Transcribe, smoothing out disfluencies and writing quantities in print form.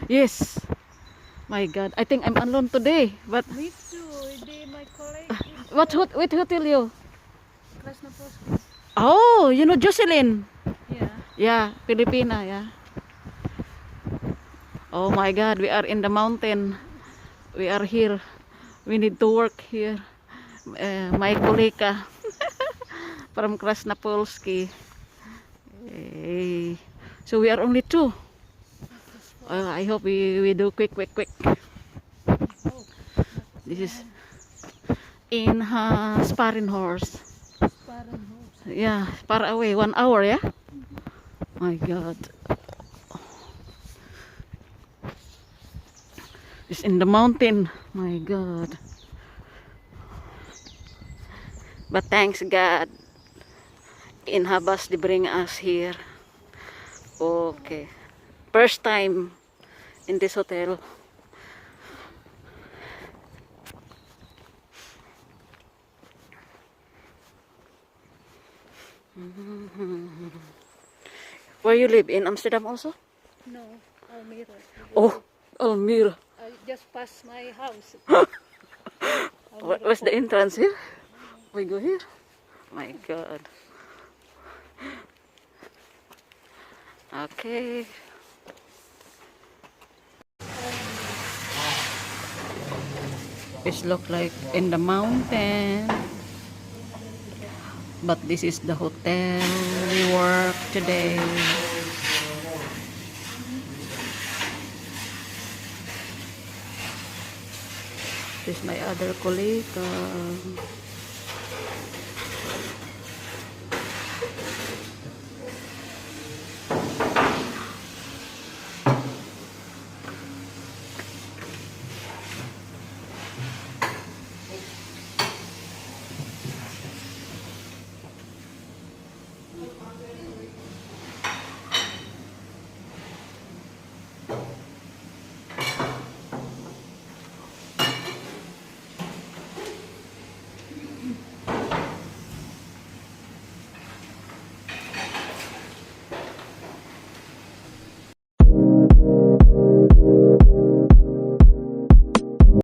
Yes. My God. I think I'm alone today. But Me too. My colleague is what hotel you? Krasnopolsky. Oh, you know Jocelyn. Yeah. Yeah, Filipina, yeah. Oh my God, we are in the mountain. We are here. We need to work here. My colleague from Krasnopolsky. Eh, so we are only two. I hope we do quick. Oh, This is in Sparring Horse. Sparren horse. Yeah, far away, 1 hour, yeah? My God. It's in the mountain. My God. But thanks God. In Habas, they bring us here. Okay. First time in this hotel. Where you live? In Amsterdam also? No, Almira. Oh, Almere. I just passed my house. Where's the entrance here? We go here. My God. Okay. It look like in the mountain. But this is the hotel we work today. This is my other colleague.